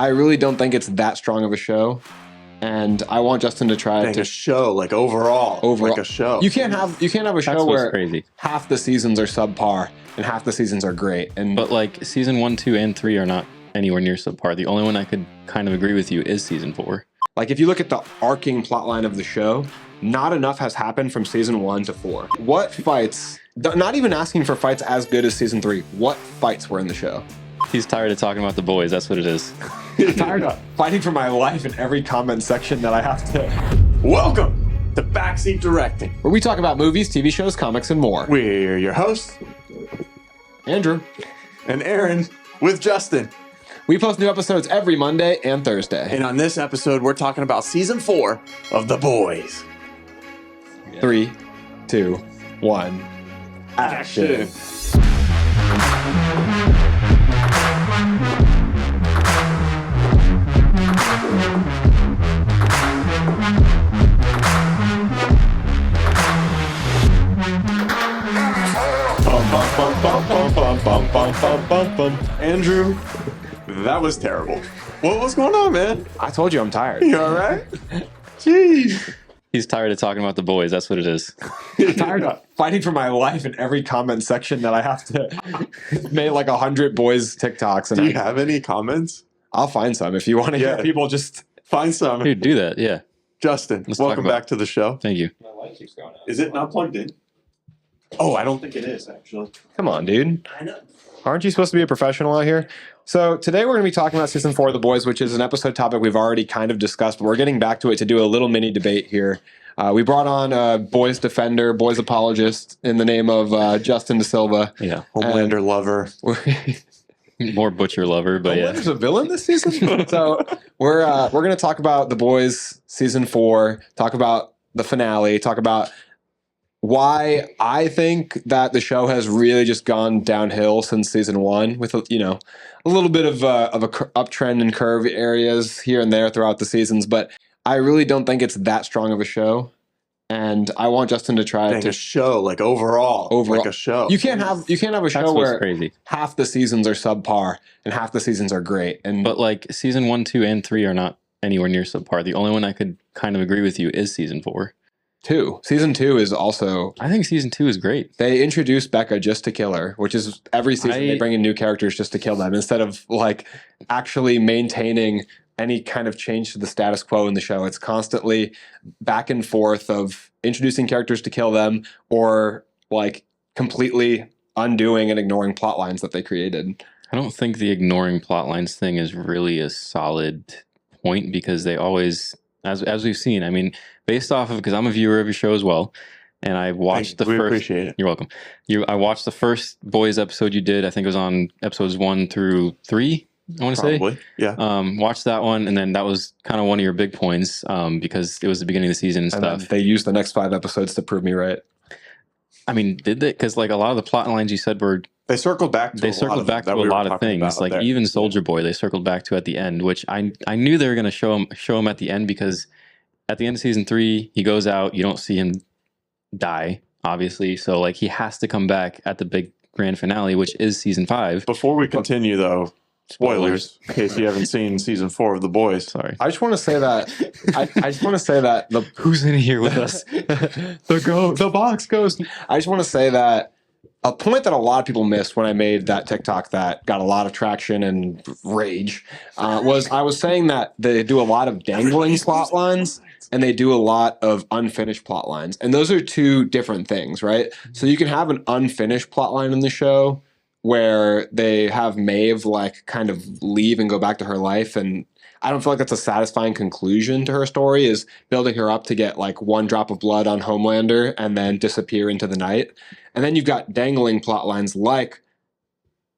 I really don't think it's that strong of a show, and I want Justin to try a show like overall, like a show. You can't have a show where crazy. half the seasons are subpar and half the seasons are great. But like season 1, 2, and 3 are not anywhere near subpar. The only one I could kind of agree with you is season 4. Like if you look at the arcing plotline of the show, not enough has happened from season 1 to 4. What fights? Not even asking for fights as good as season 3. What fights were in the show? He's tired of talking about the boys. That's what it is. I'm tired of fighting for my life in every comment section that I have to. Welcome to Backseat Directing, where we talk about movies, TV shows, comics, and more. We're your hosts, Andrew and Aaron, with Justin. We post new episodes every Monday and Thursday. And on this episode, we're talking about season 4 of The Boys. 3, 2, 1, action. Andrew, that was terrible. What was going on, man? I told you I'm tired. You all right? Jeez. He's tired of talking about the boys. That's what it is. I'm tired of fighting for my life in every comment section that I have to. Made like 100 boys TikToks. And Do you have any comments? I'll find some if you want to hear people just find some. Dude, do that. Yeah. Justin, welcome back to the show. Thank you. My light keeps going out. Is it not plugged in? Oh, I don't think it is, actually. Come on, dude. I know. Aren't you supposed to be a professional out here? So today we're going to be talking about season 4 of The Boys, which is an episode topic we've already kind of discussed, but we're getting back to it to do a little mini debate here. We brought on a boys defender, boys apologist in the name of Justin Da Silva. Yeah. Homelander lover. More butcher lover, but yeah. Homelander's a villain this season? So we're going to talk about The Boys season 4, talk about the finale, talk about why I think that the show has really just gone downhill since season 1 with, a little bit of a uptrend and curve areas here and there throughout the seasons. But I really don't think it's that strong of a show. And I want Justin to try a show like overall, like a show. You can't have a show where crazy. half the seasons are subpar and half the seasons are great. But like season 1, 2, and 3 are not anywhere near subpar. The only one I could kind of agree with you is season 4. Season 2 is also. I think season 2 is great. They introduced Becca just to kill her, which is every season they bring in new characters just to kill them instead of like actually maintaining any kind of change to the status quo in the show. It's constantly back and forth of introducing characters to kill them or like completely undoing and ignoring plot lines that they created. I don't think the ignoring plot lines thing is really a solid point because they always, as we've seen, I mean, based off of, because I'm a viewer of your show as well, and I watched we appreciate it. You're welcome. I watched the first Boys episode you did. I think it was on episodes 1 through 3. I want to say, yeah. Watch that one, and then that was kind of one of your big points because it was the beginning of the season and stuff. They used the next 5 episodes to prove me right. I mean, did they? Because like a lot of the plot lines you said were they circled back. To a lot of things. Like even Soldier Boy, they circled back to at the end, which I knew they were going to show him at the end because at the end of season 3, he goes out. You don't see him die, obviously. So like he has to come back at the big grand finale, which is season 5. Before we continue, though. Spoilers, in case you haven't seen season 4 of The Boys. Sorry. I just want to say that. I just want to say that who's in here with us? the box ghost. I just want to say that a point that a lot of people missed when I made that TikTok that got a lot of traction and rage was I was saying that they do a lot of dangling plot lines and they do a lot of unfinished plot lines, and those are two different things, right? So you can have an unfinished plot line in the show where they have Maeve like kind of leave and go back to her life. And I don't feel like that's a satisfying conclusion to her story, is building her up to get like one drop of blood on Homelander and then disappear into the night. And then you've got dangling plot lines like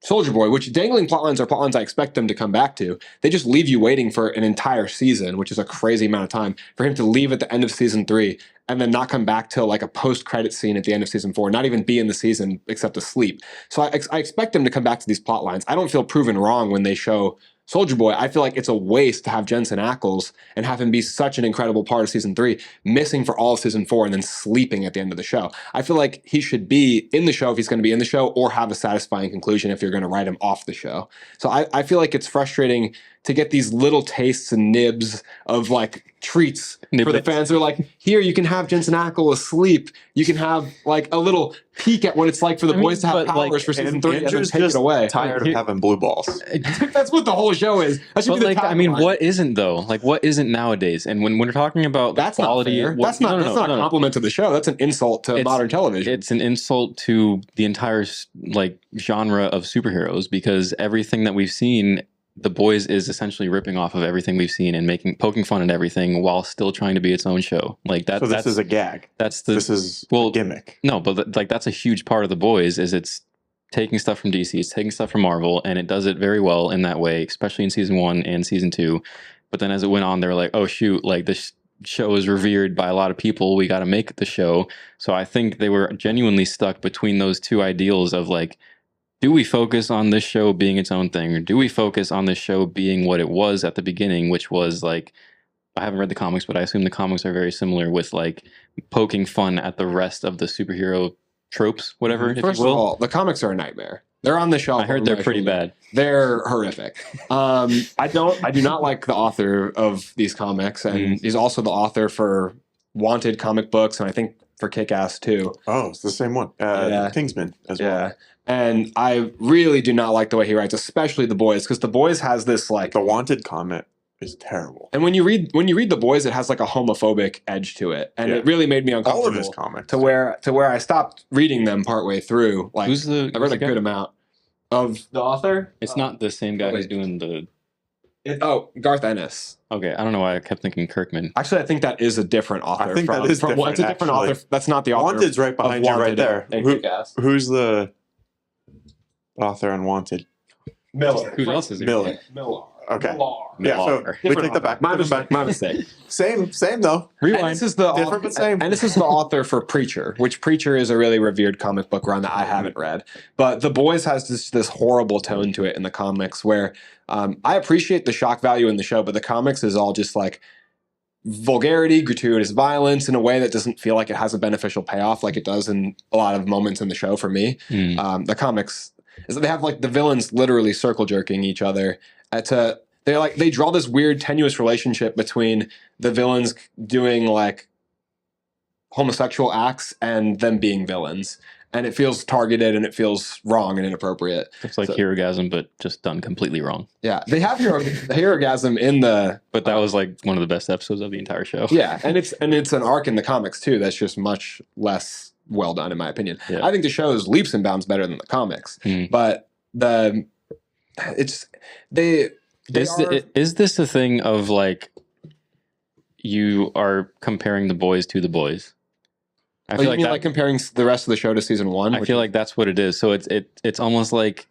Soldier Boy, which dangling plot lines are plot lines I expect them to come back to. They just leave you waiting for an entire season, which is a crazy amount of time, for him to leave at the end of season 3 and then not come back till like a post-credit scene at the end of season 4, not even be in the season except to sleep. So I expect them to come back to these plot lines. I don't feel proven wrong when they show Soldier Boy. I feel like it's a waste to have Jensen Ackles and have him be such an incredible part of season 3, missing for all of season 4 and then sleeping at the end of the show. I feel like he should be in the show if he's going to be in the show, or have a satisfying conclusion if you're going to write him off the show. So I feel like it's frustrating to get these little tastes and nibs of like treats for the Niblets. fans. They're like, here you can have Jensen Ackles asleep. You can have like a little peek at what it's like for the I mean, boys to have but, like, powers for season 3 and then Andrew's take it just away. tired of Here- having blue balls. That's what the whole show is. That should But be the like, I mean, tagline. what isn't though? Like, what isn't nowadays? And when we're talking about That's quality, not fair. well, That's not no, that's not a no. compliment to the show. That's an insult to It's- modern television. It's an insult to the entire like genre of superheroes, because everything that we've seen, The Boys is essentially ripping off of everything we've seen and poking fun at everything while still trying to be its own show. Like that. So this is a gag. that's the This is well, a gimmick. no, but like that's a huge part of The Boys is it's taking stuff from DC, it's taking stuff from Marvel, and it does it very well in that way, especially in season 1 and season 2. But then as it went on, they were like, oh shoot, like this show is revered by a lot of people. We got to make the show. So I think they were genuinely stuck between those two ideals of like, do we focus on this show being its own thing, or do we focus on this show being what it was at the beginning, which was like, I haven't read the comics, but I assume the comics are very similar with like poking fun at the rest of the superhero tropes, whatever, if First you of will. all, the comics are a nightmare. They're on the shelf. I heard on they're my pretty shoulder. bad. They're horrific. I do not like the author of these comics, and he's also the author for Wanted comic books, and I think for Kick-Ass too. Oh, it's the same one. Yeah. Kingsman as well. Yeah. And I really do not like the way he writes, especially The Boys, because The Boys has this like, The Wanted comment is terrible. and when you read The Boys, it has like a homophobic edge to it, and Yeah. it really made me All of uncomfortable his comics. to where I stopped reading them partway through. Like Who's the? I read a good amount of the author. It's not the same guy who's wait. doing the. Garth Ennis. Okay, I don't know why I kept thinking Kirkman. Actually, I think that is a different author. I think that is different, It's a different actually. author. That's not the author. Wanted's right behind you right Wanted there. and Who- Kick-Ass. Who's the author on Wanted? Miller. Who else is it? Miller. Miller. Okay. Miller. Yeah, so Miller. we Different take that author. back. My Put it back. mistake. My mistake. Same though. And this is the Different but same. And this is the author for Preacher, which Preacher is a really revered comic book run that I haven't read. But The Boys has this horrible tone to it in the comics where I appreciate the shock value in the show, but the comics is all just like vulgarity, gratuitous violence in a way that doesn't feel like it has a beneficial payoff like it does in a lot of moments in the show for me. Mm. The comics is that they have like the villains literally circle jerking each other they draw this weird tenuous relationship between the villains doing like homosexual acts and them being villains, and it feels targeted and it feels wrong and inappropriate. It's like So- Herogasm, but just done completely wrong. Yeah, they have Herogasm in the But that was like one of the best episodes of the entire show. yeah, and it's an arc in the comics too that's just much less well done in my opinion. Yeah. I think the show is leaps and bounds better than the comics, Mm. but Is this a thing of like you are comparing The Boys to The Boys? I you mean like comparing the rest of the show to season 1? I feel like that's what it is. So it's almost like,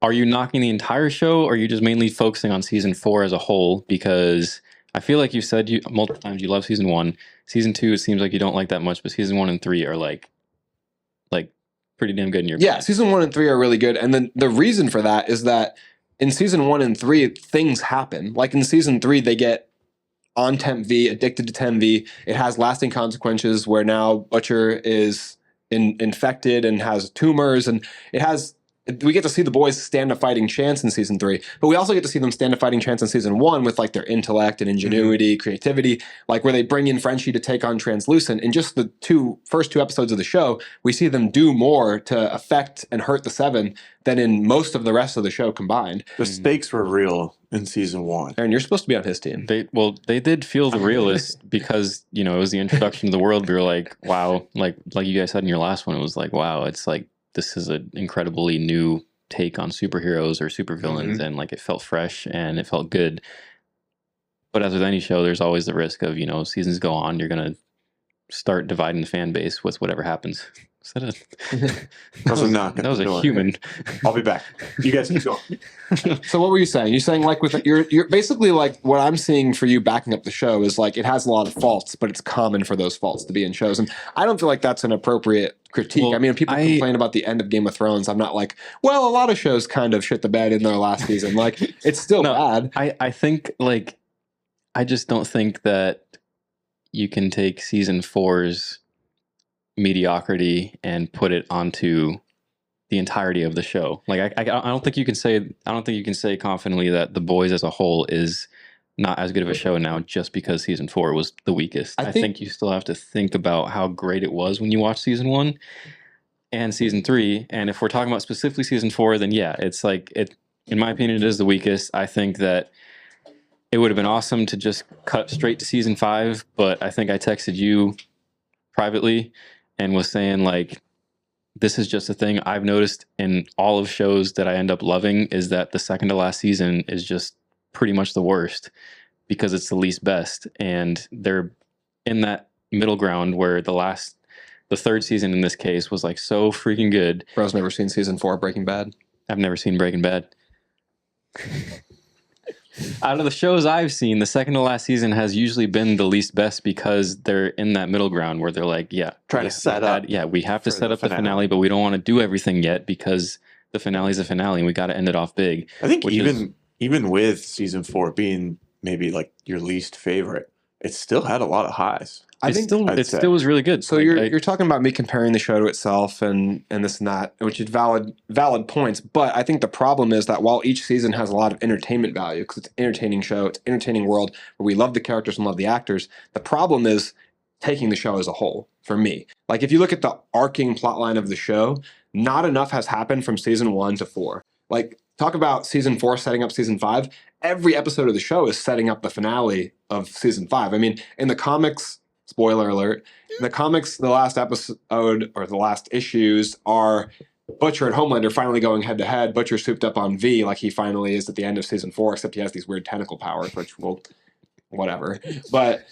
are you knocking the entire show, or are you just mainly focusing on season 4 as a whole? Because I feel like you said multiple times you love season 1. Season 2, it seems like you don't like that much, but season 1 and 3 are like pretty damn good in your yeah, season 1 and 3 are really good, and then the reason for that is that in season 1 and 3 things happen. Like in season 3, they get on Temp V, addicted to Temp V. It has lasting consequences where now Butcher is infected and has tumors, and we get to see the boys stand a fighting chance in season 3, but we also get to see them stand a fighting chance in season 1 with like their intellect and ingenuity, creativity, like where they bring in Frenchie to take on Translucent. In just the first two episodes of the show, we see them do more to affect and hurt the Seven than in most of the rest of the show combined. The stakes were real in season 1. Aaron, you're supposed to be on his team. They did feel the realist because it was the introduction to the world. We were like, wow, like you guys said in your last one, it was like, wow, it's like this is an incredibly new take on superheroes or supervillains, and like it felt fresh and it felt good. But as with any show, there's always the risk of seasons go on, you're gonna start dividing the fan base with whatever happens. That was a knock at That was the a door. human. I'll be back. You guys can go. So what were you saying? You're saying like you're basically like what I'm seeing for you backing up the show is like it has a lot of faults, but it's common for those faults to be in shows, and I don't feel like that's an appropriate critique. Well, I mean, when people complain about the end of Game of Thrones, I'm not like, well, a lot of shows kind of shit the bed in their last season. Like it's still bad. I think like I just don't think that you can take season 4's mediocrity and put it onto the entirety of the show. Like I don't think you can say confidently that The Boys as a whole is not as good of a show now just because season 4 was the weakest. I think you still have to think about how great it was when you watch season 1 and season 3. And if we're talking about specifically season 4, then yeah, it's like in my opinion, it is the weakest. I think that it would have been awesome to just cut straight to season 5, but I think I texted you privately and was saying like, this is just a thing I've noticed in all of shows that I end up loving, is that the second to last season is just pretty much the worst because it's the least best. And they're in that middle ground where the third season in this case was like so freaking good. Bro's never seen season 4 of Breaking Bad. I've never seen Breaking Bad. Out of the shows I've seen, the second to last season has usually been the least best because they're in that middle ground where they're like, trying to set up. Yeah, we have to set up the finale, but we don't want to do everything yet because the finale is a finale and we got to end it off big. I think even with season 4 being maybe like your least favorite, it still had a lot of highs. It still was really good. So you're talking about me comparing the show to itself and this and that, which is valid points. But I think the problem is that while each season has a lot of entertainment value because it's an entertaining show, it's an entertaining world where we love the characters and love the actors, the problem is taking the show as a whole for me. Like if you look at the arcing plotline of the show, not enough has happened from season 1 to 4. Like talk about season 4 setting up season 5. Every episode of the show is setting up the finale of season 5. I mean, in the comics, spoiler alert, in the comics, the last episode or the last issues are Butcher and Homelander finally going head to head. Butcher souped up on V like he finally is at the end of season 4, except he has these weird tentacle powers, which will, whatever. But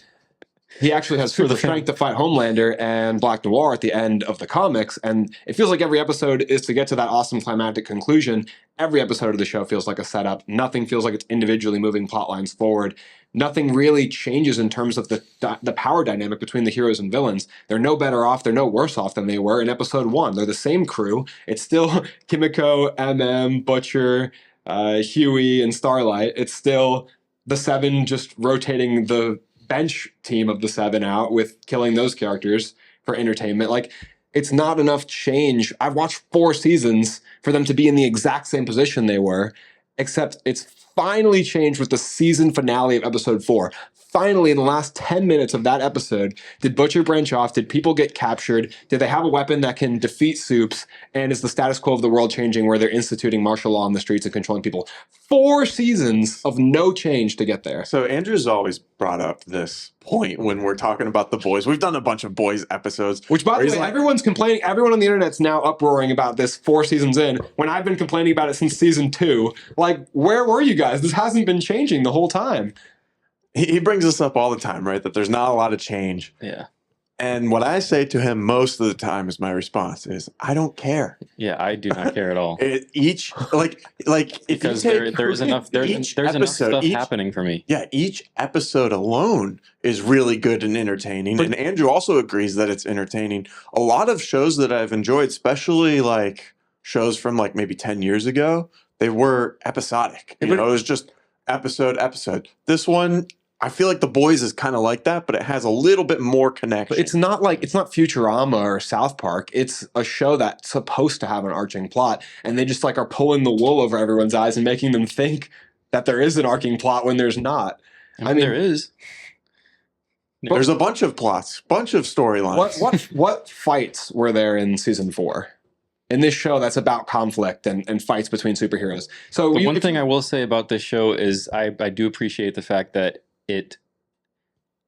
he actually has super strength to fight Homelander and Black Noir at the end of the comics. And it feels like every episode is to get to that awesome climactic conclusion. Every episode of the show feels like a setup. Nothing feels like it's individually moving plot lines forward. Nothing really changes in terms of the power dynamic between the heroes and villains. They're no better off, they're no worse off than they were in episode 1. They're the same crew. It's still Kimiko, MM, Butcher, Huey, and Starlight. It's still the 7 just rotating the bench team of the 7 out with killing those characters for entertainment. Like, it's not enough change. I've watched 4 seasons for them to be in the exact same position they were, except it's finally changed with the season finale of episode 4. Finally, in the last 10 minutes of that episode, did Butcher branch off? Did people get captured? Did they have a weapon that can defeat Soups? And is the status quo of the world changing where they're instituting martial law on the streets and controlling people? 4 seasons of no change to get there. So Andrew's always brought up this point when we're talking about The Boys. We've done a bunch of Boys episodes. Which, by the way, everyone's complaining. Everyone on the internet's now uproaring about this 4 seasons in, when I've been complaining about it since season 2. Like, where were you guys? This hasn't been changing the whole time. He brings this up all the time, right? That there's not a lot of change. Yeah. And what I say to him most of the time is my response is, I don't care. Yeah, I do not care at all. If because there's enough stuff happening for me. Yeah, each episode alone is really good and entertaining. And Andrew also agrees that it's entertaining. A lot of shows that I've enjoyed, especially like shows from like maybe 10 years ago, they were episodic. You know, it was just episode. This one, I feel like The Boys is kind of like that, but it has a little bit more connection. But it's not Futurama or South Park. It's a show that's supposed to have an arcing plot, and they just like are pulling the wool over everyone's eyes and making them think that there is an arcing plot when there's not. I mean there is. There's a bunch of plots, bunch of storylines. What fights were there in season 4? In this show that's about conflict and fights between superheroes. So one thing I will say about this show is I do appreciate the fact that it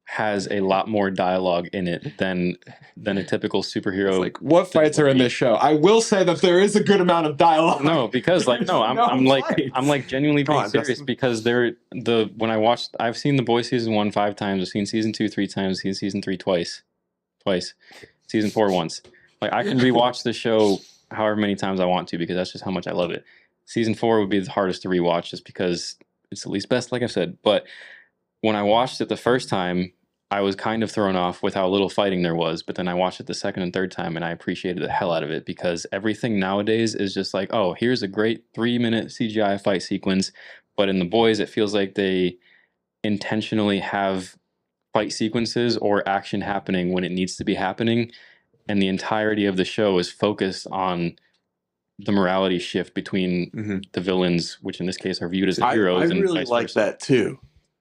has a lot more dialogue in it than a typical superhero. Like, what fights are in this show? I will say that there is a good amount of dialogue. No, because I'm genuinely being serious because I've seen The Boys season 1 5 times, I've seen season 2 3 times, I've seen season 3 twice, season 4 once. Like, I can rewatch the show however many times I want to because that's just how much I love it. Season 4 would be the hardest to rewatch just because it's the least best, like I've said. But when I watched it the first time, I was kind of thrown off with how little fighting there was. But then I watched it the second and third time, and I appreciated the hell out of it because everything nowadays is just like, oh, here's a great 3-minute CGI fight sequence. But in The Boys, it feels like they intentionally have fight sequences or action happening when it needs to be happening. And the entirety of the show is focused on the morality shift between the villains, which in this case are viewed as heroes. I and really vice like versa. that too.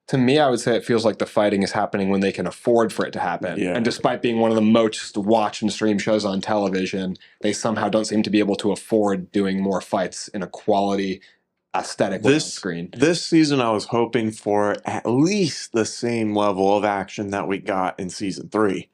To me, I would say it feels like the fighting is happening when they can afford for it to happen. Yeah. And despite being one of the most watched and streamed shows on television, they somehow don't seem to be able to afford doing more fights in a quality, aesthetic way on screen. This season, I was hoping for at least the same level of action that we got in season 3.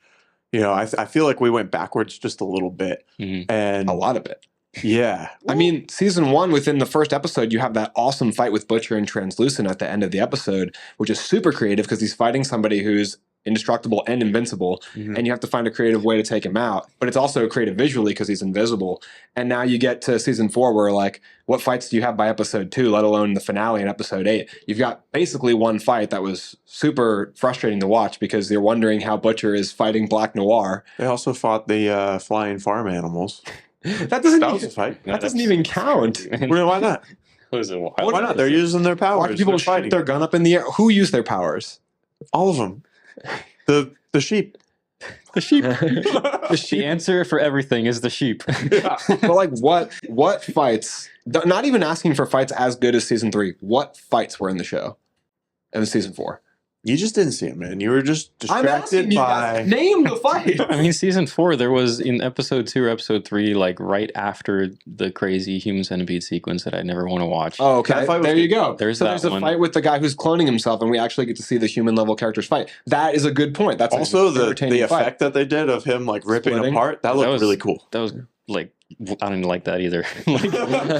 You know, I feel like we went backwards just a little bit, and A lot of it. yeah. I mean, season 1, within the first episode, you have that awesome fight with Butcher and Translucent at the end of the episode, which is super creative because he's fighting somebody who's indestructible and invincible, and you have to find a creative way to take him out. But it's also creative visually because he's invisible. And now you get to season 4 where, like, what fights do you have by episode 2, let alone the finale in episode 8? You've got basically one fight that was super frustrating to watch because you're wondering how Butcher is fighting Black Noir. They also fought the flying farm animals. That doesn't That was a fight. that doesn't even count. Well, why not? Was it wild? Why not? They're using their powers. Watch people They're shoot fighting. their gun up in the air. Who used their powers? All of them. The sheep. The sheep. The answer for everything is the sheep. But like, what fights? Not even asking for fights as good as season 3. What fights were in the show? In season 4. You just didn't see it, man. You were just I'm asking distracted you by. guys, name the fight. I mean, season 4, there was in episode 2 or episode 3, like right after the crazy human centipede sequence that I never want to watch. Oh, okay. That fight was There you go. There's so that there's a one. fight with the guy who's cloning himself, and we actually get to see the human level characters fight. That is a good point. That's Also, an the entertaining effect fight. that they did of him like ripping Splitting. apart, that looked was- really cool. That was like, I didn't like that either. Like,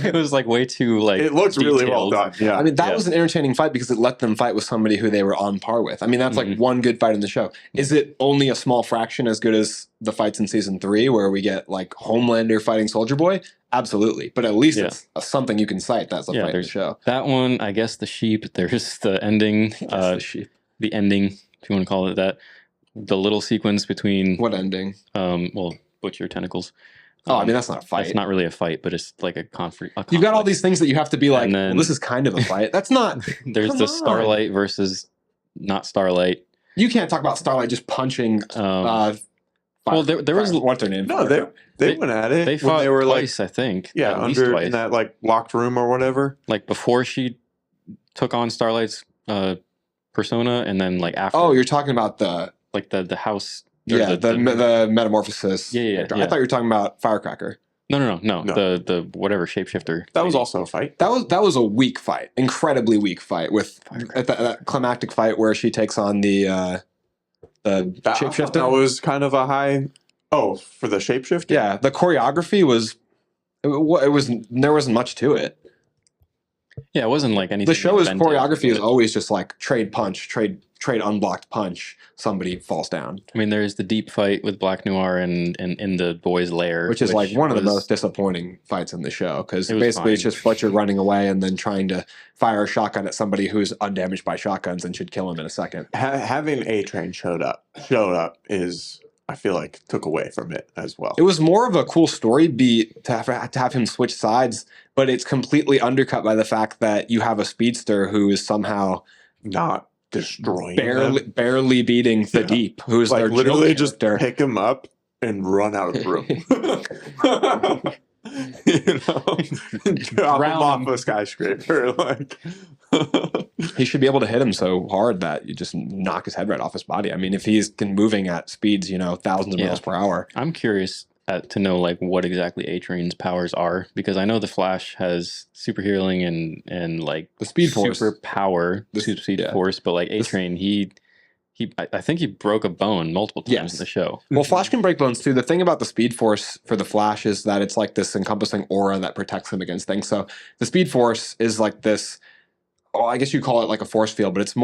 it was like way too like. It looked really well detailed. done. Yeah. I mean, that Yeah. was an entertaining fight because it let them fight with somebody who they were on par with. I mean, that's like one good fight in the show. Is it only a small fraction as good as the fights in season 3 where we get like Homelander fighting Soldier Boy? Absolutely. But at least Yeah. it's something you can cite that's a Yeah, fight in the there's- show. That one, I guess the sheep. There's the ending. The ending, if you want to call it that. The little sequence between What ending? well, Butcher tentacles. Oh, I mean, that's not a fight. It's not really a fight, but it's like a conflict. You've got all these things that you have to be like, And then- well, this is kind of a fight. That's not. There's Come the on. Starlight versus not Starlight. You can't talk about Starlight just punching. Well, there was- what's their name? No, they They- went at it. They when fought they were twice, I think. yeah, at least under twice. in that like locked room or whatever. Like before she took on Starlight's persona, and then like after. Oh, you're talking about the like the house. or the metamorphosis. Yeah, character. yeah. I thought you were talking about Firecracker. No. No. The whatever shapeshifter. That was also a fight. That was a weak fight, incredibly weak fight with at that climactic fight where she takes on the shapeshifter. That was kind of a high. Oh, for the shapeshifter. Yeah, the choreography was it was there wasn't much to it. Yeah, it wasn't like anything. The show's inventive, choreography is but- always just like trade punch, trade unblocked punch. Somebody falls down, I mean, there's the deep fight with Black Noir and in the boys' lair, which is like one of the was- most disappointing fights in the show because It was basically it's fine. just Butcher running away and then trying to fire a shotgun at somebody who's undamaged by shotguns and should kill him in a second. Having A Train showed up is, I feel like, took away from it as well. It was more of a cool story beat to have him switch sides, but it's completely undercut by the fact that you have a speedster who is somehow Not destroying them. barely beating the Yeah. Deep, who's Like their literally joke just character. pick him up and run out of the room. You know, drop him Drown off him. a skyscraper. Like, He should be able to hit him so hard that you just knock his head right off his body. I mean, if he's moving at speeds, thousands of Yeah. miles per hour. I'm curious to know like what exactly A-Train's powers are, because I know the Flash has super healing and like The Speed Force. super power, The- super speed yeah. force, but like A-Train, I think he broke a bone multiple times Yes. in the show. Well, Flash can break bones too. The thing about the Speed Force for the Flash is that it's like this encompassing aura that protects him against things. So the Speed Force is like this. Oh, I guess you call it like a force field, but it's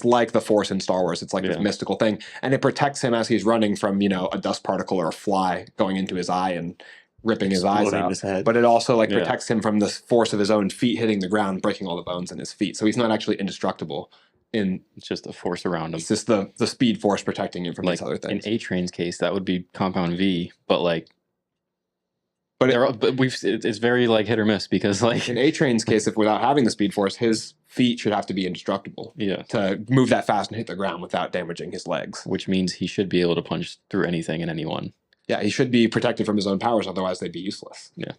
like the Force in Star Wars. It's like this Yeah. mystical thing. And it protects him as he's running from, a dust particle or a fly going into his eye and ripping his eyes exploding out. his head. But it also like Yeah. protects him from the force of his own feet hitting the ground, breaking all the bones in his feet. So he's not actually indestructible. It's just a force around him. It's just the Speed Force protecting him from Like these other in things. A-Train's case, that would be Compound V, but like, But it's very like hit or miss because like, in A-Train's case, if without having the Speed Force, his feet should have to be indestructible yeah, to move that fast and hit the ground without damaging his legs. which means he should be able to punch through anything and anyone. Yeah, he should be protected from his own powers, otherwise they'd be useless. Yeah.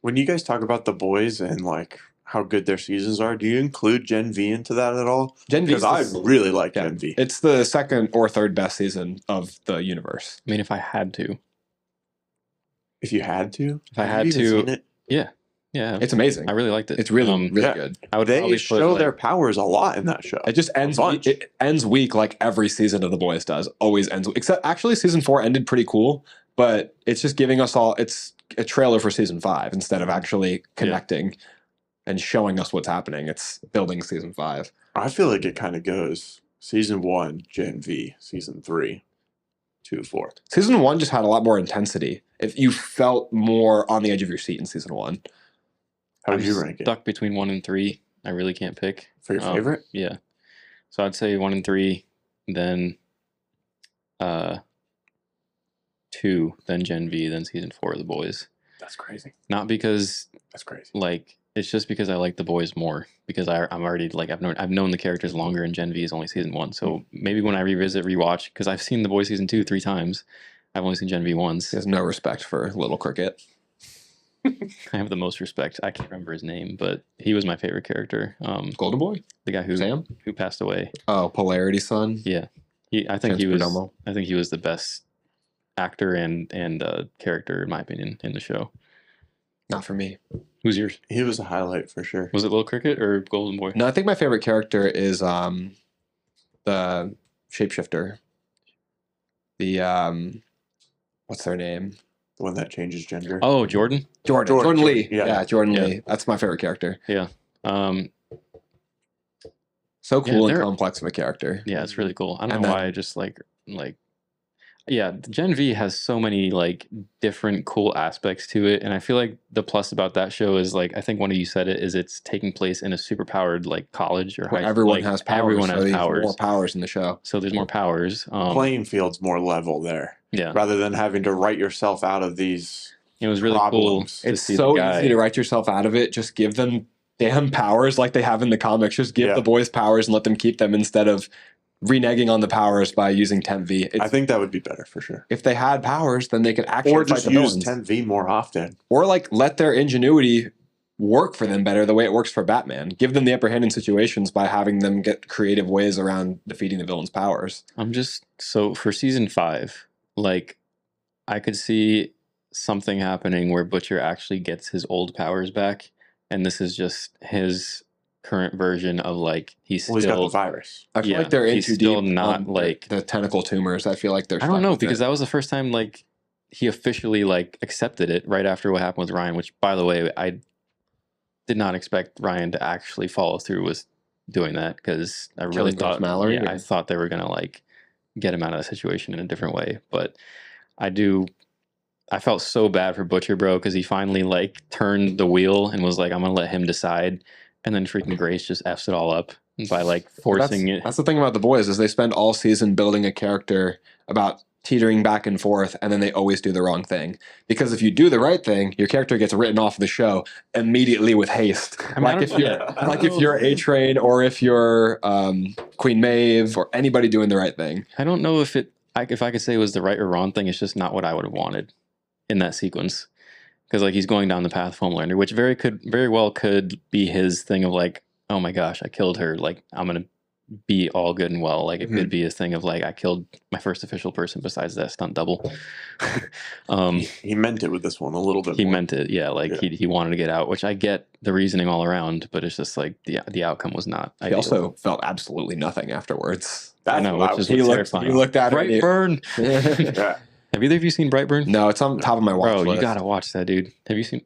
When you guys talk about the boys and like how good their seasons are, do you include Gen V into that at all? Gen V Because I really like yeah, Gen V. it's the second or third best season of the universe. I mean, if I had to, If you had to, if I have had you even to, seen it? yeah, It's amazing. I really liked it. It's really really yeah. good. I would They probably put, show like, their powers a lot in that show. It just ends. bunch. It ends weak like every season of The Boys does. Always ends. Except actually, season 4 ended pretty cool, but it's just giving us all. It's a trailer for season 5 instead of actually connecting and showing us what's happening. It's building season 5. I feel like it kind of goes season 1, Gen V, season 3, 2, 4. Season 1 just had a lot more intensity. If you felt more on the edge of your seat in season 1. How would I'm you rank it? stuck between 1 and 3. I really can't pick. For your favorite? Yeah. So I'd say 1 and 3, then 2, then Gen V, then season 4 of The Boys. That's crazy. Not because That's crazy. like it's just because I like The Boys more because I'm already like I've known the characters longer, and Gen V is only season 1. So maybe when I rewatch, because I've seen The Boys season 2 3 times, I've only seen Gen V once. He has no respect for Little Cricket. I have the most respect. I can't remember his name, but he was my favorite character. Golden Boy? The guy Sam? who passed away. Oh, Polarity Son? Yeah, I think Chance he was. Perdomo. I think he was the best actor and character in my opinion in the show. Not for me. Who's yours? He was a highlight for sure. Was it Little Cricket or Golden Boy? No, I think my favorite character is the shapeshifter. The what's their name? The one that changes gender. Oh, Jordan. Jordan Lee. Yeah. Jordan Yeah. Lee. That's my favorite character. Yeah. So cool and they're- complex of a character. Yeah, it's really cool. I don't And know then- why I just like yeah, Gen V has so many like different cool aspects to it, and I feel like the plus about that show is like I think one of you said it is it's taking place in a super powered like college or Where high everyone like, has powers. Everyone so has they have powers. more powers in the show. So there's more powers. Playing field's more level there. Yeah, Rather than having to write yourself out of these. it was really Problems. cool to It's see so the guy. easy to write yourself out of it. Just give them damn powers like they have in the comics. Just give Yeah. the boys powers and let them keep them instead of reneging on the powers by using 10V. I think that would be better for sure. If they had powers, then they could actually Or fight just the use villains. 10V more often. Or like let their ingenuity work for them better the way it works for Batman. Give them the upper hand in situations by having them get creative ways around defeating the villain's powers. I'm just so for season 5, like I could see something happening where Butcher actually gets his old powers back, and this is just his current version of like he's Well, he's got the still. virus. I feel Yeah, like they're in he's too still deep not, on like- the tentacle tumors. I feel like they're I don't stuck know with because it. that was the first time like he officially like accepted it right after what happened with Ryan. Which, by the way, I did not expect Ryan to actually follow through with doing that because I really Killing Grace thought Mallory, yeah, or- I thought they were gonna like get him out of the situation in a different way. But I felt so bad for Butcher, bro, because he finally like turned the wheel and was like, "I'm gonna let him decide," and then freaking Grace just f's it all up by like forcing it. That's the thing about the boys is they spend all season building a character about teetering back and forth, and then they always do the wrong thing. Because if you do the right thing, your character gets written off the show immediately with haste. I mean, I like don't- if you're yeah, I like don't if you're know. A-Train or if you're Queen Maeve or anybody doing the right thing. I don't know if I could say it was the right or wrong thing. It's just not what I would have wanted in that sequence. Because like he's going down the path of Homelander, which very well could be his thing of like, oh my gosh, I killed her. Like I'm gonna be all good and well. Like it could be his thing of like I killed my first official person besides that stunt double. He meant it with this one a little bit He more. meant it, yeah. Like he wanted to get out, which I get the reasoning all around, but it's just like the outcome was not. He ideal. also felt absolutely nothing afterwards. That's I know, what I which was is He looked, terrifying. he looked at it. Brightburn. Yeah. Have either of you seen Brightburn? No, it's on top of my watch Bro, list. you gotta watch that, dude. Have you seen?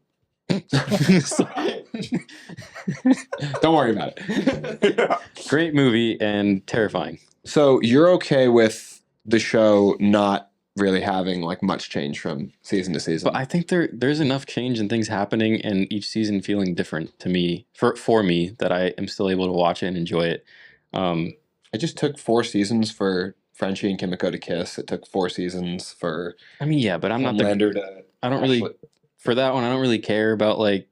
Don't worry about it. Great movie and terrifying. So you're okay with the show not really having like much change from season to season? But I think there's enough change and things happening, and each season feeling different to me for me that I am still able to watch it and enjoy it. It just took 4 seasons for Frenchie and Kimiko to kiss. It took 4 seasons for I mean, yeah, but I'm not the. Homelander to. I don't really actually- for that one. I don't really care about like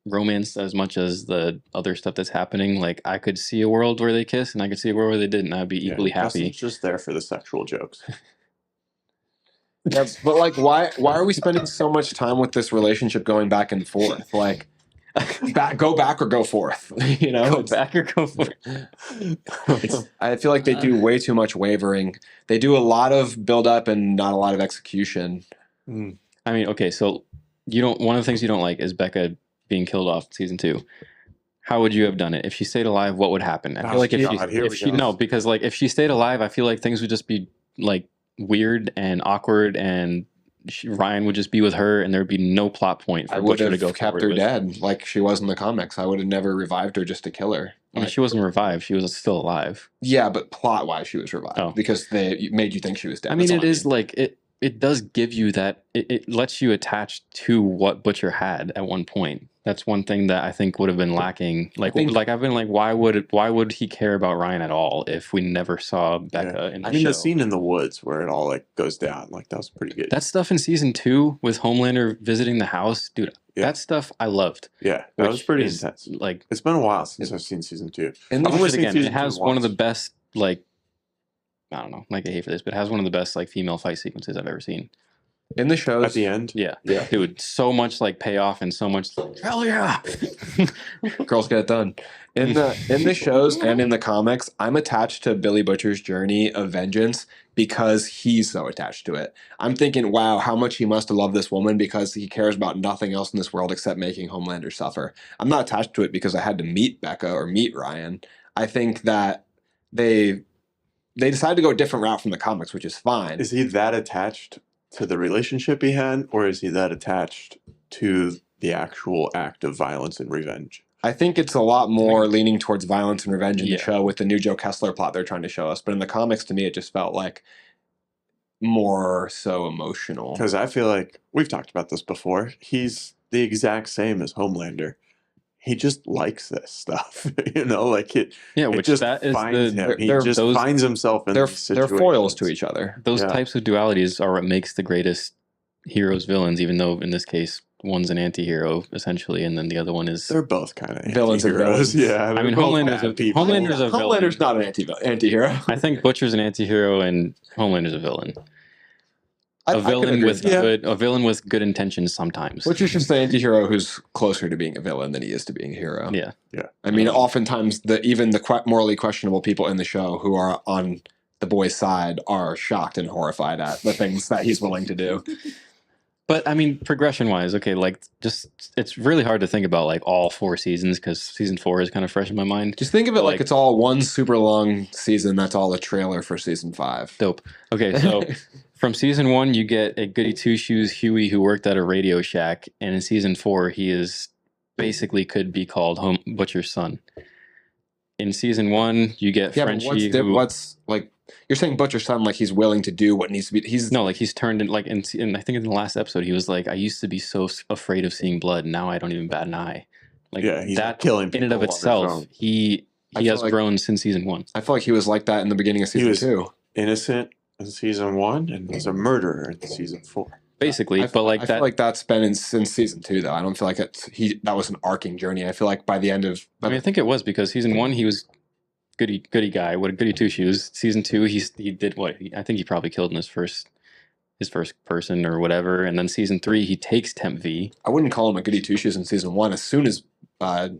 romance as much as the other stuff that's happening. Like I could see a world where they kiss, and I could see a world where they didn't. I'd be equally happy. Justin's just there for the sexual jokes. Yeah, but like, why are we spending so much time with this relationship going back and forth? Like, go back or go forth. You know, Go back or go forth. I feel like they do way too much wavering. They do a lot of build up and not a lot of execution. Mm. I mean, okay, so you don't. One of the things you don't like is Becca being killed off in season 2. How would you have done it if she stayed alive? What would happen? I feel like if she no, because like if she stayed alive, I feel like things would just be like weird and awkward, and Ryan would just be with her, and there would be no plot point for I would Butcher to have go kept forward her with. dead like she was in the comics. I would have never revived her just to kill her. I mean, she wasn't revived; she was still alive. Yeah, but plot wise, she was revived because they made you think she was dead. I mean, it is like it does give you that it lets you attach to what Butcher had at one point. That's one thing that I think would have been lacking. Like I've been like, why would he care about Ryan at all if we never saw Becca in the show? The scene in the woods where it all like goes down, like that was pretty good. That stuff in season 2 with Homelander visiting the house, dude. Yeah. That stuff I loved. Yeah, that was pretty intense. Like, it's been a while since I've seen season 2. And it has one of the best, like, I don't know, like I hate for this, but it has one of the best like female fight sequences I've ever seen. In the shows at the end, yeah, dude, so much like payoff and so much hell yeah, girls get it done. In the shows and in the comics, I'm attached to Billy Butcher's journey of vengeance because he's so attached to it. I'm thinking, wow, how much he must have loved this woman because he cares about nothing else in this world except making Homelander suffer. I'm not attached to it because I had to meet Becca or meet Ryan. I think that they decided to go a different route from the comics, which is fine. Is he that attached to the relationship he had, or is he that attached to the actual act of violence and revenge? I think it's a lot more leaning towards violence and revenge in the show with the new Joe Kessler plot they're trying to show us. But in the comics, to me, it just felt like more so emotional. Because I feel like we've talked about this before. He's the exact same as Homelander. He just likes this stuff, you know, like it. Yeah, which just that is finds him. He just finds himself in these situations. They're foils to each other. Those types of dualities are what makes the greatest heroes villains. Even though in this case, one's an anti-hero essentially, and then the other one is. They're both kind of villains and villains. Yeah, I mean, Homelander's a villain. Homelander's not an anti-hero. I think Butcher's an anti-hero and Homelander's a villain. A villain with good intentions sometimes. Which is just an anti-hero who's closer to being a villain than he is to being a hero. Yeah. I mean, oftentimes even the morally questionable people in the show who are on the boy's side are shocked and horrified at the things that he's willing to do. But I mean, progression-wise, okay, like just it's really hard to think about like all 4 seasons because season 4 is kind of fresh in my mind. Just think of it like it's all one super long season. That's all a trailer for season 5. Dope. Okay, so from season 1, you get a goody two-shoes Huey who worked at a Radio Shack, and in season 4, he is basically could be called Butcher's son. In season 1, you get Frenchie. What's like? You're saying Butcher's son, like he's willing to do what needs to be. He's turned in like in I think in the last episode he was like, I used to be so afraid of seeing blood, now I don't even bat an eye. Like he's that killing in and of itself. He has grown since season 1. I feel like he was like that in the beginning of season 2. Innocent in season 1 and was a murderer in season 4. Basically, I feel like that's been since season 2 though. I don't feel like that was an arcing journey. I feel like by the end of I think it was because season 1 he was goody guy, what a goody two shoes. Season 2 he did what I think he probably killed in his first person or whatever, and then season 3 he takes Temp V. I wouldn't call him a goody two shoes in season 1. As soon as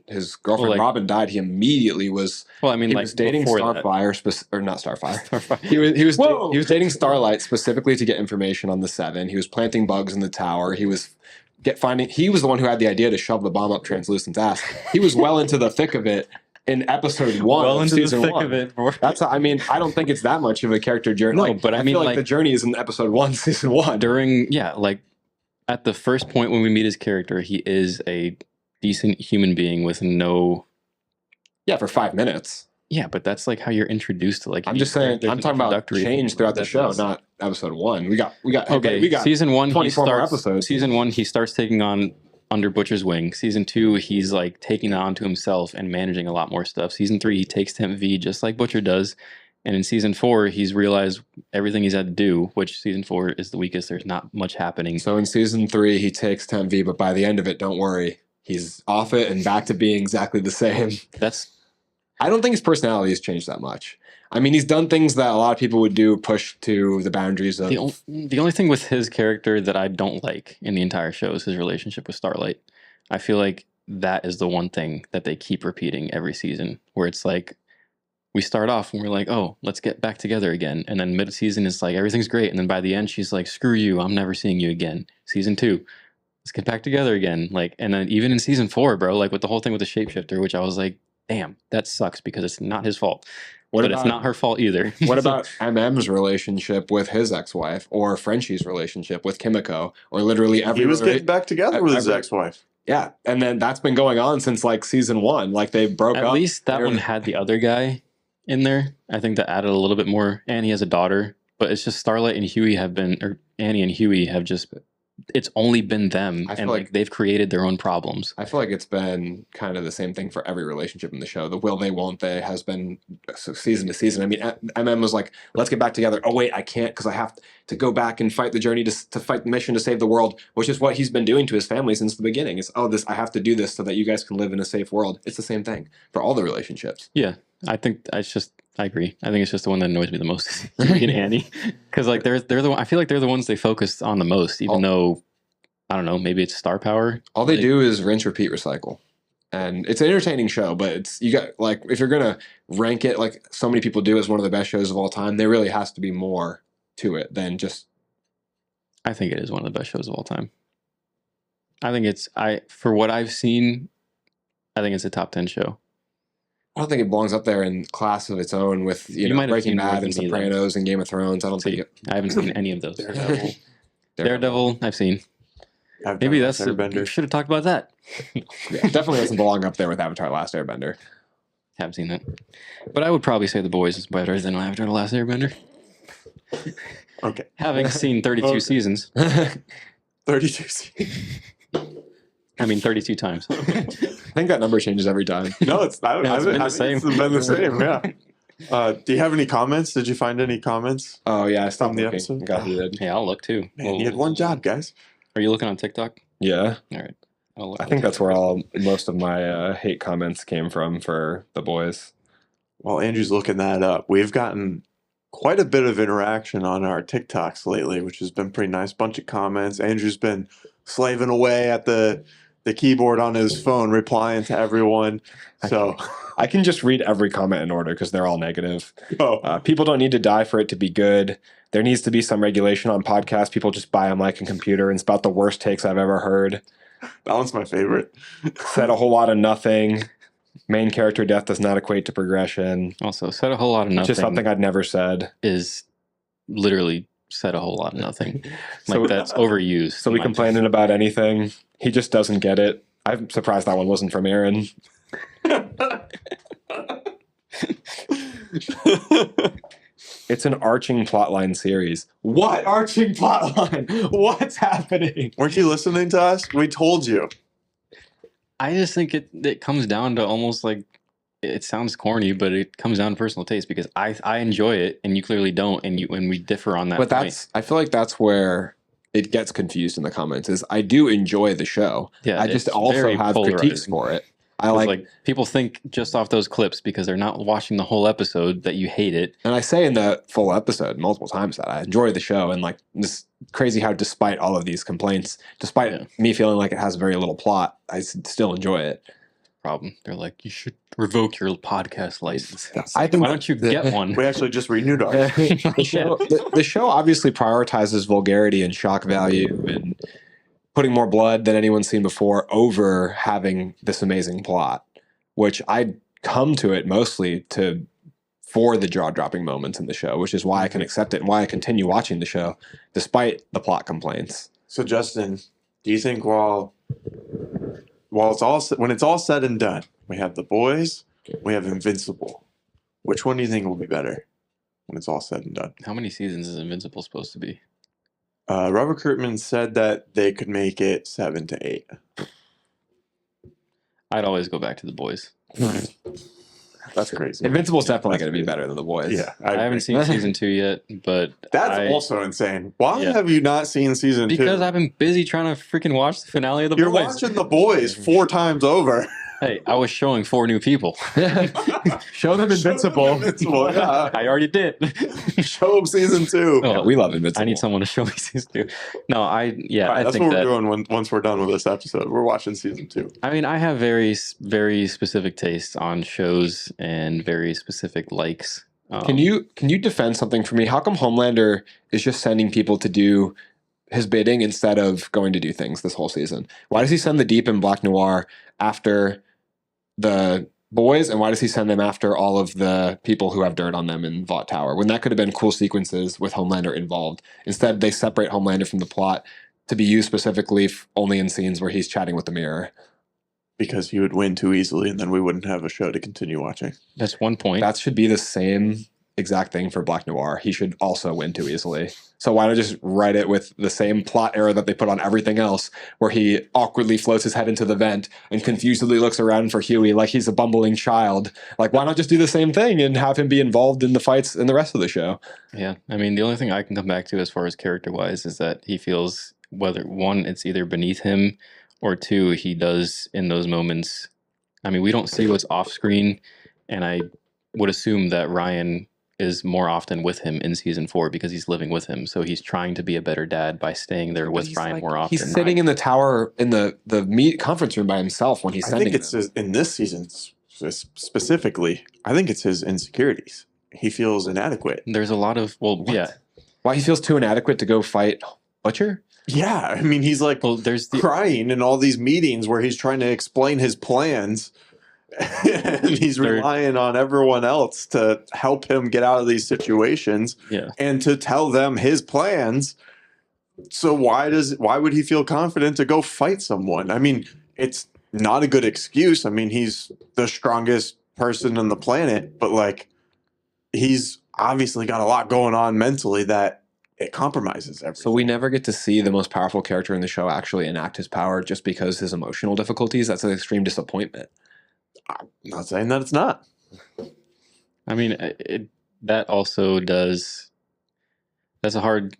his girlfriend Robin died, he immediately was. Well, I mean, he like was dating Starfire, or not Starfire. Starfire. he was dating Starlight specifically to get information on the 7. He was planting bugs in the tower. He was He was the one who had the idea to shove the bomb up Translucent's ass. He was well into the thick of it in episode 1 of season 1. That's I mean, I don't think it's that much of a character journey. No, but I mean, feel like the journey is in episode 1, season 1. Like at the first point when we meet his character, he is a decent human being with no. Yeah, for 5 minutes. Yeah, but that's like how you're introduced to like. I'm just saying. I'm talking about change throughout the show, not episode 1. We got season 1. 24 more episodes. Season 1, he starts taking on under Butcher's wing. Season 2, he's like taking it on to himself and managing a lot more stuff. Season 3, he takes Temp V just like Butcher does. And in season 4, he's realized everything he's had to do, which season 4 is the weakest. There's not much happening. So in season 3, he takes Temp V, but by the end of it, don't worry, he's off it and back to being exactly the same. I don't think his personality has changed that much. I mean, he's done things that a lot of people would do, push to the boundaries of. The only thing with his character that I don't like in the entire show is his relationship with Starlight. I feel like that is the one thing that they keep repeating every season, where it's like we start off and we're like, oh, let's get back together again, and then mid-season it's like everything's great, and then by the end she's like, screw you, I'm never seeing you again. Season 2, let's get back together again. Like, and then even in season 4, bro, like with the whole thing with the shapeshifter, which I was like, damn, that sucks because it's not his fault. But it's not her fault either. What about MM's relationship with his ex-wife, or Frenchie's relationship with Kimiko, or literally every? He was getting back together with his ex-wife. Yeah, and then that's been going on since like season 1. Like they broke up. At least that one had the other guy in there. I think that added a little bit more. And he has a daughter, but it's just Starlight and Huey have been, or Annie and Huey have just. It's only been them, and like they've created their own problems. I feel like it's been kind of the same thing for every relationship in the show. The will they, won't they has been season to season. I mean, MM was like, let's get back together. Oh, wait, I can't because I have to go back and fight the journey to fight the mission to save the world, which is what he's been doing to his family since the beginning. It's, I have to do this so that you guys can live in a safe world. It's the same thing for all the relationships. Yeah, I think I agree. I think it's just the one that annoys me the most, Huey and Annie, because like they're the I feel like they're the ones they focused on the most, even though I don't know, maybe it's star power. All they do is rinse, repeat, recycle, and it's an entertaining show. But it's you got like if you're gonna rank it like so many people do as one of the best shows of all time, there really has to be more to it than just. I think it is one of the best shows of all time. I think for what I've seen, I think it's a top 10 show. I don't think it belongs up there in class of its own with Breaking Bad and Sopranos and Game of Thrones. I don't think I haven't seen any of those. Daredevil, I've seen. Maybe that's we should have talked about that. Yeah, definitely doesn't belong up there with Avatar: Last Airbender. Haven't seen that, but I would probably say The Boys is better than Avatar: The Last Airbender. Okay, having seen 32 seasons. 32 seasons. I mean, 32 times. I think that number changes every time. No, it's not. No, it's been the same. It's been the same. Yeah. Do you have any comments? Did you find any comments? Oh yeah, I stopped the looking. episode. Got muted. Hey, I'll look too. Man, you had one job, guys. Are you looking on TikTok? Yeah. All right. I think that's where most of my hate comments came from for The Boys. While Andrew's looking that up, we've gotten quite a bit of interaction on our TikToks lately, which has been pretty nice. Bunch of comments. Andrew's been slaving away at the keyboard on his phone, replying to everyone. So I can just read every comment in order because they're all negative. Oh. People don't need to die for it to be good. There needs to be some regulation on podcasts. People just buy them like a computer, and it's about the worst takes I've ever heard. That one's my favorite. Said a whole lot of nothing. Main character death does not equate to progression. Also, said a whole lot of nothing. Which is something I'd never said. Is literally said a whole lot of nothing. Like that's overused. So we complaining about anything. He just doesn't get it. I'm surprised that one wasn't from Aaron. It's an arching plotline series. What arching plotline? What's happening? Weren't you listening to us? We told you. I just think it comes down to almost like, it sounds corny, but it comes down to personal taste because I enjoy it and you clearly don't, and we differ on that. But I feel like that's where it gets confused in the comments. Is I do enjoy the show. Yeah, I just also have critiques for it. I like people think just off those clips because they're not watching the whole episode that you hate it. And I say in the full episode multiple times that I enjoy the show, and like it's crazy how despite all of these complaints, despite me feeling like it has very little plot, I still enjoy it. Problem. They're like, you should revoke your podcast license. I think why don't you get one? We actually just renewed ours. The show obviously prioritizes vulgarity and shock value and putting more blood than anyone's seen before over having this amazing plot, which I come to it mostly for the jaw-dropping moments in the show, which is why I can accept it and why I continue watching the show despite the plot complaints. So Justin, do you think when it's all said and done, we have The Boys, we have Invincible, which one do you think will be better when it's all said and done? How many seasons is Invincible supposed to be? Robert Kirkman said that they could make it 7 to 8. I'd always go back to The Boys. That's crazy. Invincible's definitely going to be better than The Boys. Yeah, I haven't seen season 2 yet, but that's also insane. Why have you not seen season 2? Because I've been busy trying to freaking watch the finale of The Boys. You're watching The Boys 4 times over. Hey, I was showing 4 new people. Show them Invincible. Invincible, yeah. I already did. Show them season 2. Oh, Yeah, we love Invincible. I need someone to show me season 2. No, All right, I that's think what we're that. doing once we're done with this episode. We're watching season 2. I mean, I have very, very specific tastes on shows and very specific likes. Can you defend something for me? How come Homelander is just sending people to do his bidding instead of going to do things this whole season? Why does he send the Deep and Black Noir after the boys, and why does he send them after all of the people who have dirt on them in Vought Tower, when that could have been cool sequences with Homelander involved? Instead, they separate Homelander from the plot to be used specifically only in scenes where he's chatting with the mirror. Because he would win too easily, and then we wouldn't have a show to continue watching. That's one point. That should be the same exact thing for Black Noir. He should also win too easily. So why not just write it with the same plot error that they put on everything else, where he awkwardly floats his head into the vent and confusedly looks around for Huey like he's a bumbling child? Like, why not just do the same thing and have him be involved in the fights in the rest of the show? Yeah, I mean, the only thing I can come back to as far as character-wise is that he feels, whether one, it's either beneath him, or two, he does in those moments. I mean, we don't see what's off-screen, and I would assume that Ryan is more often with him in season 4 because he's living with him. So he's trying to be a better dad by staying there with Ryan more often. He's sitting in the tower in the meet conference room by himself when he's sending I think it's in this season specifically. I think it's his insecurities. He feels inadequate. There's a lot of yeah. Why he feels too inadequate to go fight Butcher? Yeah, I mean, he's like there's crying in all these meetings where he's trying to explain his plans. And he's relying on everyone else to help him get out of these situations and to tell them his plans. So why would he feel confident to go fight someone? I mean, it's not a good excuse. I mean, he's the strongest person on the planet, but like, he's obviously got a lot going on mentally that it compromises everything. So we never get to see the most powerful character in the show actually enact his power just because his emotional difficulties. That's an extreme disappointment. I'm not saying that it's not. I mean, that also does. That's a hard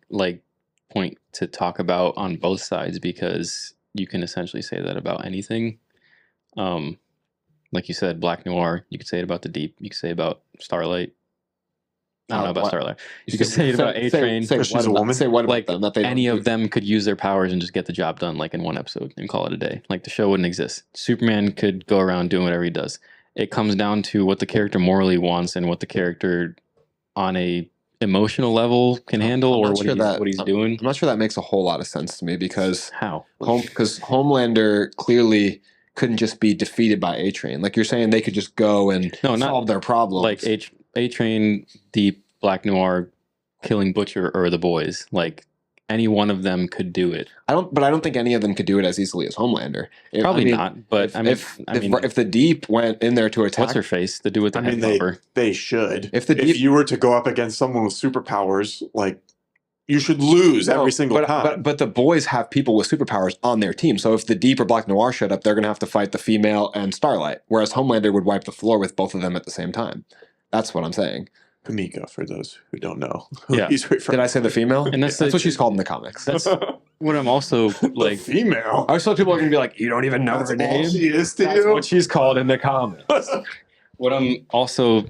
point to talk about on both sides, because you can essentially say that about anything. Like you said, Black Noir. You could say it about the Deep. You could say it about Starlight. I don't know about Starlight. You could say it about A-Train. She's a woman. Say what about them? That any of them could use their powers and just get the job done, like in one episode, and call it a day. Like, the show wouldn't exist. Superman could go around doing whatever he does. It comes down to what the character morally wants and what the character on a emotional level can handle, or what he's doing. I'm not sure that makes a whole lot of sense to me, because because Homelander clearly couldn't just be defeated by A-Train. Like you're saying, they could just go and solve their problems. Like A-Train, Deep, Black Noir, killing Butcher, or the boys. Like, any one of them could do it. I don't think any of them could do it as easily as Homelander. Probably not. But if the Deep went in there to attack, what's her face? The dude with the head bumper. They should. If you were to go up against someone with superpowers, like, you should lose every single time. But the boys have people with superpowers on their team. So if the Deep or Black Noir showed up, they're going to have to fight the female and Starlight. Whereas Homelander would wipe the floor with both of them at the same time. That's what I'm saying. Kamiko, for those who don't know. Yeah. Did I say the female? And that's what she's called in the comics. That's what I'm also like. The female. I thought people are going to be like, you don't even know her name. She is to that's you. what she's called in the comics. What I'm also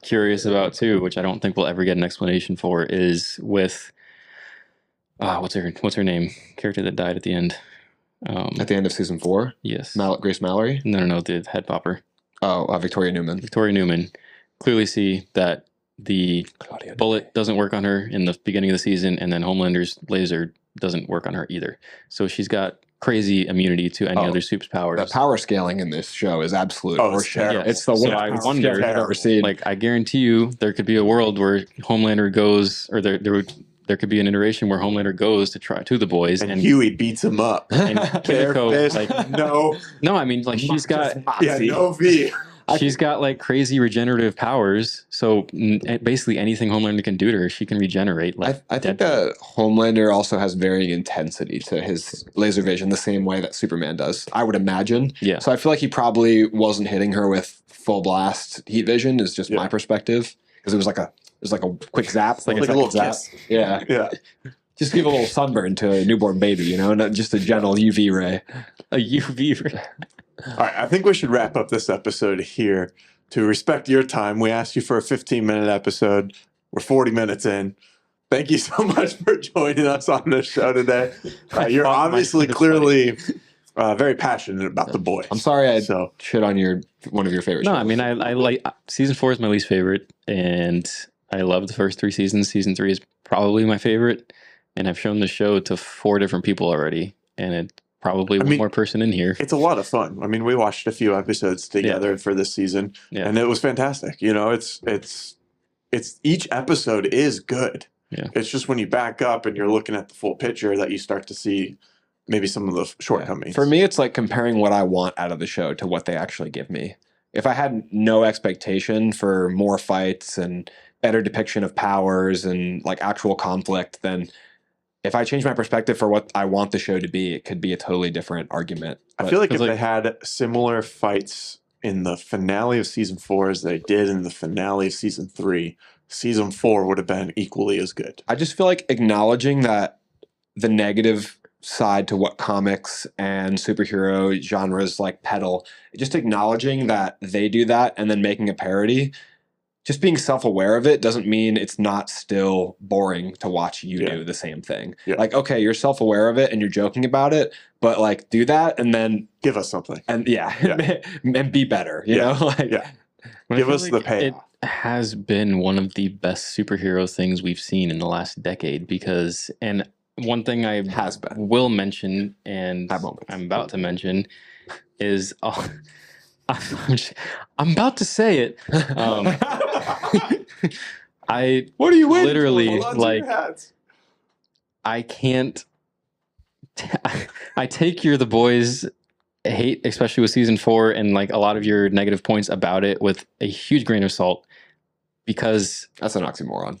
curious about too, which I don't think we'll ever get an explanation for, is with what's her name? Character that died at the end. At the end of season 4? Yes. Grace Mallory? No, the head popper. Oh, Victoria Newman. Victoria Newman. Clearly see that the bullet doesn't work on her in the beginning of the season, and then Homelander's laser doesn't work on her either. So she's got crazy immunity to any other superpowers. The power scaling in this show is absolute horseshit. Yeah. It's the worst I wonder. I've ever seen. Like, I guarantee you, there could be a world where Homelander goes, or there could be an iteration where Homelander goes to the boys, and Huey beats him up. And Kimiko, no, I mean, like, she's got no V. She's got like crazy regenerative powers, so basically anything Homelander can do to her, she can regenerate. Like, I think that Homelander also has varying intensity to his laser vision, the same way that Superman does, I would imagine. Yeah. So I feel like he probably wasn't hitting her with full blast heat vision. Is just my perspective, because it was like a quick zap, like a little zap. Yeah. Just give a little sunburn to a newborn baby, not just a gentle UV ray. A UV ray. All right, I think we should wrap up this episode here. To respect your time, we asked you for a 15-minute episode. We're 40 minutes in. Thank you so much for joining us on this show today. You're obviously clearly very passionate about The Boys. I'm sorry I shit on one of your favorite shows. No, I mean, I like season 4 is my least favorite, and I love the first 3 seasons. Season 3 is probably my favorite, and I've shown the show to 4 different people already, and it probably one more person in here. It's a lot of fun. I mean, we watched a few episodes together for this season, and it was fantastic. You know, it's each episode is good. Yeah. It's just when you back up and you're looking at the full picture that you start to see maybe some of the shortcomings. For me, it's like comparing what I want out of the show to what they actually give me. If I had no expectation for more fights and better depiction of powers and like actual conflict, then if I change my perspective for what I want the show to be, it could be a totally different argument. I feel like if they had similar fights in the finale of season 4 as they did in the finale of season 3, season 4 would have been equally as good. I just feel like acknowledging that the negative side to what comics and superhero genres like peddle, just acknowledging that they do that and then making a parody, just being self-aware of it doesn't mean it's not still boring to watch you do the same thing. Yeah. Like, okay, you're self-aware of it and you're joking about it, but like do that and then give us something. And and be better, you know? Like, give us the payoff. It has been one of the best superhero things we've seen in the last decade because, and one thing I will mention, and I'm about to mention, is I'm about to say it. What are you waiting literally for? like I can't. I take your The Boys hate, especially with season 4, and like a lot of your negative points about it, with a huge grain of salt, because that's an oxymoron.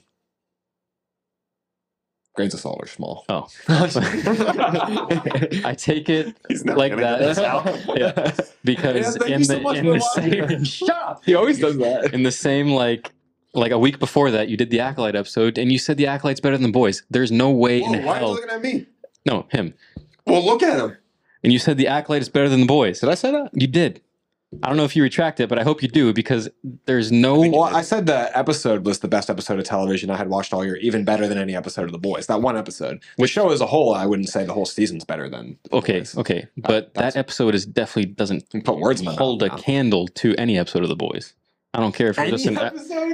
Grains of salt are small. Oh, I take it like that. Because in the same, shut up. He always does that. In the same like a week before that, you did the Acolyte episode, and you said the Acolyte's better than The Boys. There's no way in hell. Why are you looking at me? No, him. Well, look at him. And you said the Acolyte is better than The Boys. Did I say that? You did. I don't know if you retract it, but I hope you do, because there's no... Well, I said the episode was the best episode of television I had watched all year, even better than any episode of The Boys. That one episode. The show as a whole, I wouldn't say the whole season's better than The Boys. Okay. But that episode is definitely doesn't put words in my hold a candle to any episode of The Boys. I don't care if it was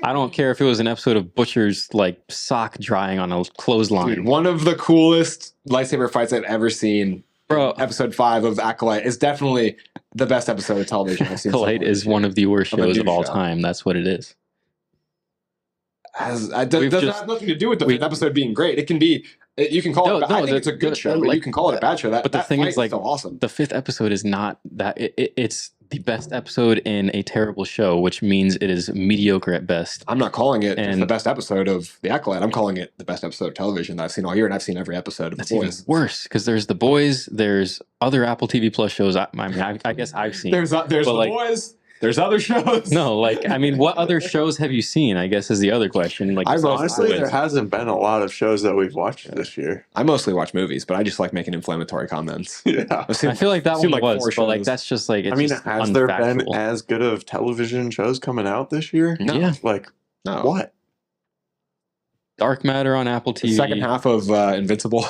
I don't care if it was an episode of Butcher's like sock drying on a clothesline. Dude, one of the coolest lightsaber fights I've ever seen. Bro, episode 5 of Acolyte is definitely the best episode of television I've seen. Acolyte is one of the worst shows of all time. That's what it is. It doesn't have nothing to do with the fifth episode being great. It can be. You can call it. I think it's a good show, but you can call it a bad show. But the thing is, like, so awesome. The 5th episode is not that. It's the best episode in a terrible show, which means it is mediocre at best. I'm not calling it the best episid of The Acolyte. I'm calling it the best episode of television that I've seen all year, and I've seen every episode of The Boys. Even worse, because there's The Boys, there's other Apple TV Plus shows. I guess I've seen. There's The Boys. There's other shows. No, like, I mean, what other shows have you seen, I guess, is the other question. Like, honestly, there hasn't been a lot of shows that we've watched this year. I mostly watch movies, but I just like making inflammatory comments. Yeah. I feel like that one was, but like, that's just like, it's has there been as good of television shows coming out this year? No. Yeah. Like, no. What? Dark Matter on Apple TV. The second half of Invincible.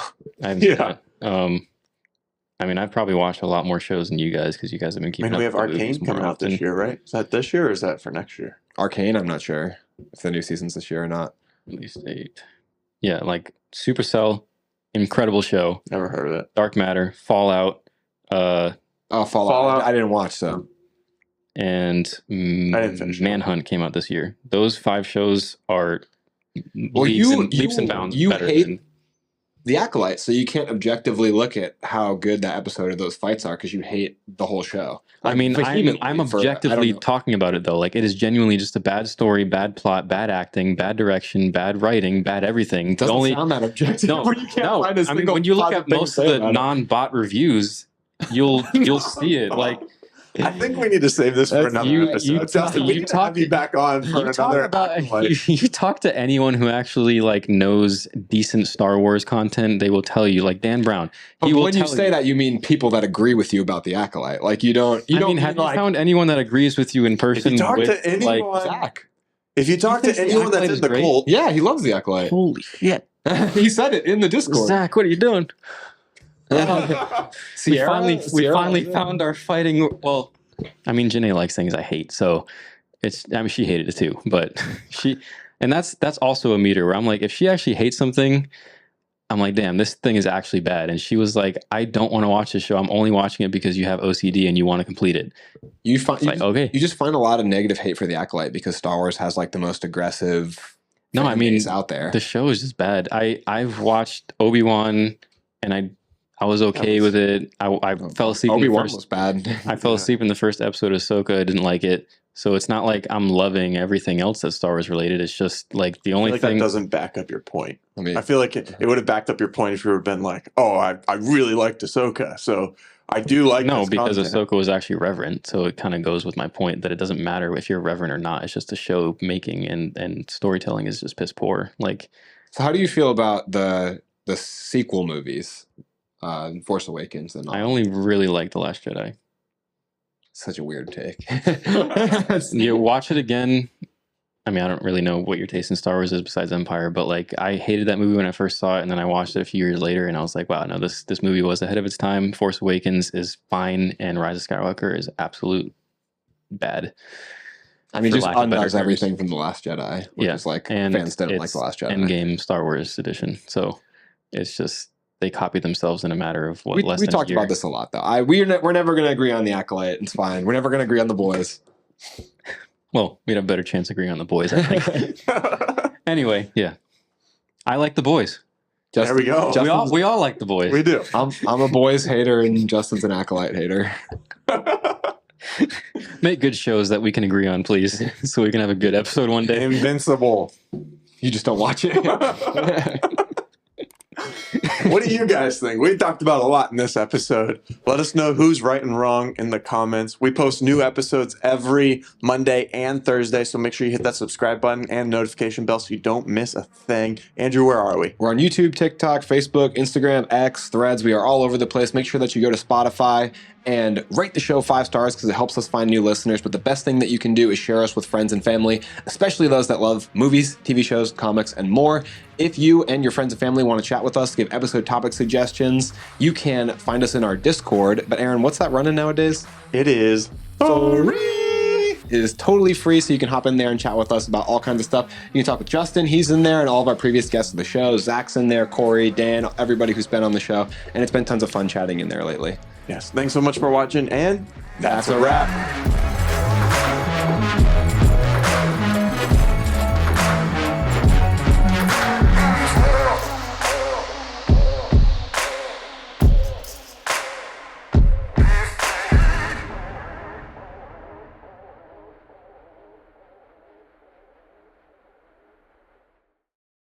I mean, I've probably watched a lot more shows than you guys because you guys have been keeping up. We have Arcane coming out this year, right? Is that this year or is that for next year? Arcane, I'm not sure if the new season's this year or not. Release date. Yeah, like Supercell, incredible show. Never heard of it. Dark Matter, Fallout. Fallout. I didn't watch, so. And I didn't finish Manhunt came out this year. Those 5 shows are leaps and bounds better than The Acolyte, so you can't objectively look at how good that episode of those fights are because you hate the whole show. I mean, I'm objectively talking about it, though. Like, it is genuinely just a bad story, bad plot, bad acting, bad direction, bad writing, bad everything. It doesn't sound that objective. No. I mean, when you look at most of the non-bot reviews, you'll see it. Like, I think we need to save this for another episode. Justin, we need to have you back on for another. You talk to anyone who actually like knows decent Star Wars content, they will tell you. Like Dan Brown, but when you say that, you mean people that agree with you about the Acolyte. Like you don't. You don't. Have you found anyone that agrees with you in person? If you talk to anyone, Zach. If you talk to anyone that's in the cult, yeah, he loves the Acolyte. Holy shit! He said it in the Discord. Zach, what are you doing? Sierra, we finally found our fighting. Well, I mean, Janae likes things I hate, so she hated it too. But that's also a meter where I'm like, if she actually hates something, I'm like, damn, this thing is actually bad. And she was like, I don't want to watch this show. I'm only watching it because you have OCD and you want to complete it. You just find a lot of negative hate for the Acolyte because Star Wars has like the most aggressive. No, I mean, out there. The show is just bad. I've watched Obi-Wan and I was okay with it. I fell asleep. Obi-Wan was bad. I fell asleep in the first episode of Ahsoka. I didn't like it. So it's not like I'm loving everything else that's Star Wars related. It's just like the only thing that doesn't back up your point. I feel like it would have backed up your point if you had been like, oh, I really liked Ahsoka. So I do like because Ahsoka was actually reverent. So it kind of goes with my point that it doesn't matter if you're reverent or not. It's just a show making and storytelling is just piss poor. Like, so how do you feel about the sequel movies? Force Awakens and all. I only really like The Last Jedi. Such a weird take. You watch it again. I mean, I don't really know what your taste in Star Wars is besides Empire, but like I hated that movie when I first saw it, and then I watched it a few years later, and I was like, wow, no, this movie was ahead of its time. Force Awakens is fine, and Rise of Skywalker is absolute bad. I mean, just undoes everything from The Last Jedi, which is like fans didn't like The Last Jedi. Endgame Star Wars edition, so it's just. They copy themselves in a matter of what less we than talked a year. about this a lot, though. We're never going to agree on the Acolyte. It's fine. We're never going to agree on the boys. Well, we'd have a better chance agreeing on the boys, I think. Anyway, yeah, I like the boys. There we go. We all like the boys. We do. I'm a boys hater, and Justin's an Acolyte hater. Make good shows that we can agree on, please, so we can have a good episode one day. Invincible. You just don't watch it. What do you guys think? We talked about a lot in this episode. Let us know who's right and wrong in the comments. We post new episodes every Monday and Thursday, so make sure you hit that subscribe button and notification bell so you don't miss a thing. Andrew, where are we? We're on YouTube, TikTok, Facebook, Instagram, X, Threads. We are all over the place. Make sure that you go to Spotify and rate the show 5 stars because it helps us find new listeners. But the best thing that you can do is share us with friends and family, especially those that love movies, TV shows, comics, and more. If you and your friends and family want to chat with us, give episode topic suggestions, you can find us in our Discord. But Aaron, what's that running nowadays? It is free. It is totally free, so you can hop in there and chat with us about all kinds of stuff. You can talk with Justin. He's in there, and all of our previous guests of the show. Zach's in there, Corey, Dan, everybody who's been on the show. And it's been tons of fun chatting in there lately. Yes. Thanks so much for watching, and that's a wrap.